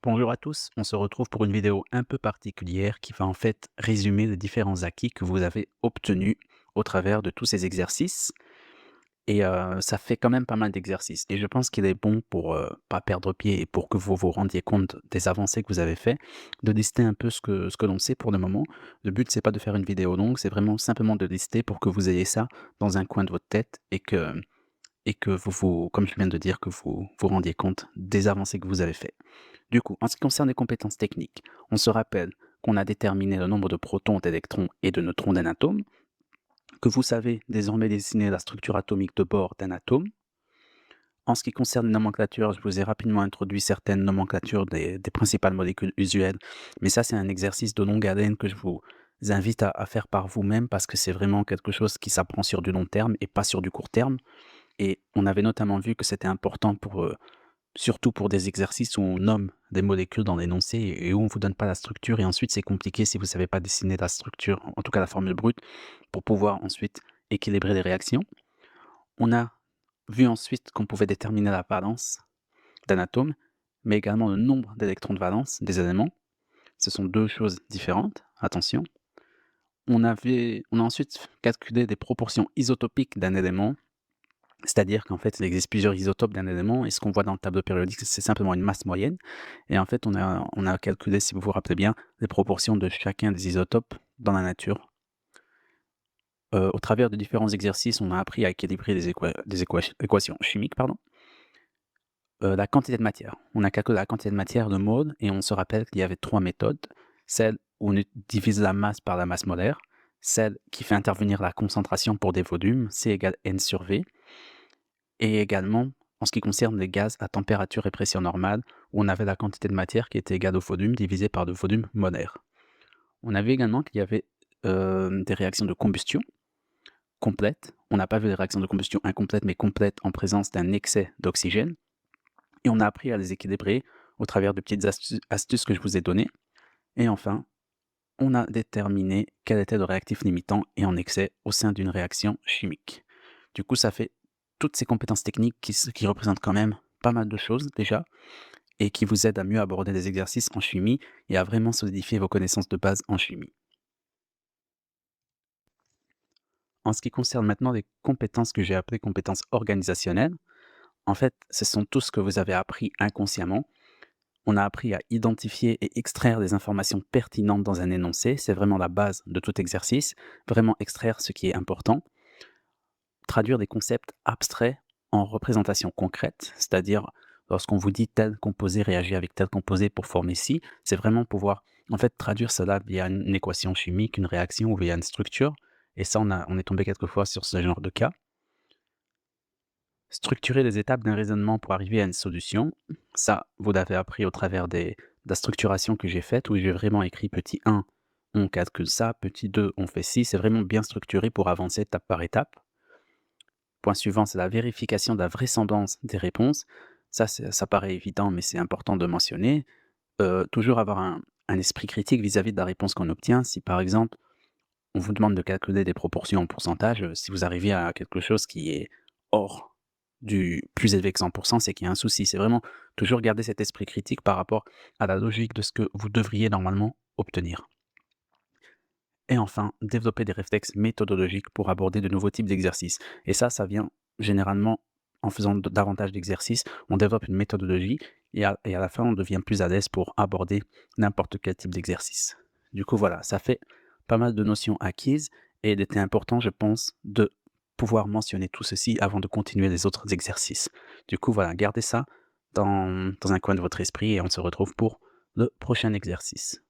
Bonjour à tous, on se retrouve pour une vidéo un peu particulière qui va en fait résumer les différents acquis que vous avez obtenus au travers de tous ces exercices. Et ça fait quand même pas mal d'exercices. Et je pense qu'il est bon pour pas perdre pied et pour que vous vous rendiez compte des avancées que vous avez fait, de lister un peu ce que l'on sait pour le moment. Le but, c'est pas de faire une vidéo longue, c'est vraiment simplement de lister pour que vous ayez ça dans un coin de votre tête et que vous, comme je viens de dire, que vous vous rendiez compte des avancées que vous avez fait. Du coup, en ce qui concerne les compétences techniques, on se rappelle qu'on a déterminé le nombre de protons, d'électrons et de neutrons d'un atome, que vous savez désormais dessiner la structure atomique de bord d'un atome. En ce qui concerne les nomenclatures, je vous ai rapidement introduit certaines nomenclatures des principales molécules usuelles, mais ça c'est un exercice de longue haleine que je vous invite à faire par vous-même parce que c'est vraiment quelque chose qui s'apprend sur du long terme et pas sur du court terme. Et on avait notamment vu que c'était important pour surtout pour des exercices où on nomme des molécules dans l'énoncé et où on ne vous donne pas la structure et ensuite c'est compliqué si vous ne savez pas dessiner la structure, en tout cas la formule brute, pour pouvoir ensuite équilibrer les réactions. On a vu ensuite qu'on pouvait déterminer la valence d'un atome, mais également le nombre d'électrons de valence des éléments. Ce sont 2 choses différentes, attention. On a ensuite calculé des proportions isotopiques d'un élément. C'est-à-dire qu'en fait, il existe plusieurs isotopes d'un élément et ce qu'on voit dans le tableau périodique, c'est simplement une masse moyenne. Et en fait, on a calculé, si vous vous rappelez bien, les proportions de chacun des isotopes dans la nature. Au travers de différents exercices, on a appris à équilibrer des équations chimiques, pardon. La quantité de matière. On a calculé la quantité de matière de mode et on se rappelle qu'il y avait 3 méthodes. Celle où on divise la masse par la masse molaire, celle qui fait intervenir la concentration pour des volumes, C égale N sur V. Et également, en ce qui concerne les gaz à température et pression normale, où on avait la quantité de matière qui était égale au volume divisé par le volume molaire. On a vu également qu'il y avait des réactions de combustion complètes. On n'a pas vu les réactions de combustion incomplètes, mais complètes en présence d'un excès d'oxygène. Et on a appris à les équilibrer au travers de petites astuces que je vous ai données. Et enfin, on a déterminé quel était le réactif limitant et en excès au sein d'une réaction chimique. Du coup, ça fait toutes ces compétences techniques qui représentent quand même pas mal de choses déjà et qui vous aident à mieux aborder des exercices en chimie et à vraiment solidifier vos connaissances de base en chimie. En ce qui concerne maintenant les compétences que j'ai appelées compétences organisationnelles, en fait, ce sont tout ce que vous avez appris inconsciemment. On a appris à identifier et extraire des informations pertinentes dans un énoncé, c'est vraiment la base de tout exercice, vraiment extraire ce qui est important. Traduire des concepts abstraits en représentations concrètes, c'est-à-dire lorsqu'on vous dit tel composé réagit avec tel composé pour former ci, c'est vraiment pouvoir en fait traduire cela via une équation chimique, une réaction ou via une structure. Et ça, on est tombé quelquefois sur ce genre de cas. Structurer les étapes d'un raisonnement pour arriver à une solution, ça, vous l'avez appris au travers de la structuration que j'ai faite, où j'ai vraiment écrit petit 1, on calcule ça, petit 2, on fait ci, c'est vraiment bien structuré pour avancer étape par étape. Point suivant, c'est la vérification de la vraisemblance des réponses. Ça paraît évident, mais c'est important de mentionner. Toujours avoir un esprit critique vis-à-vis de la réponse qu'on obtient. Si par exemple, on vous demande de calculer des proportions en pourcentage, si vous arrivez à quelque chose qui est hors du plus élevé que 100%, c'est qu'il y a un souci. C'est vraiment toujours garder cet esprit critique par rapport à la logique de ce que vous devriez normalement obtenir. Et enfin, développer des réflexes méthodologiques pour aborder de nouveaux types d'exercices. Et ça vient généralement en faisant davantage d'exercices. On développe une méthodologie et à la fin, on devient plus à l'aise pour aborder n'importe quel type d'exercice. Du coup, voilà, ça fait pas mal de notions acquises et il était important, je pense, de pouvoir mentionner tout ceci avant de continuer les autres exercices. Du coup, voilà, gardez ça dans un coin de votre esprit et on se retrouve pour le prochain exercice.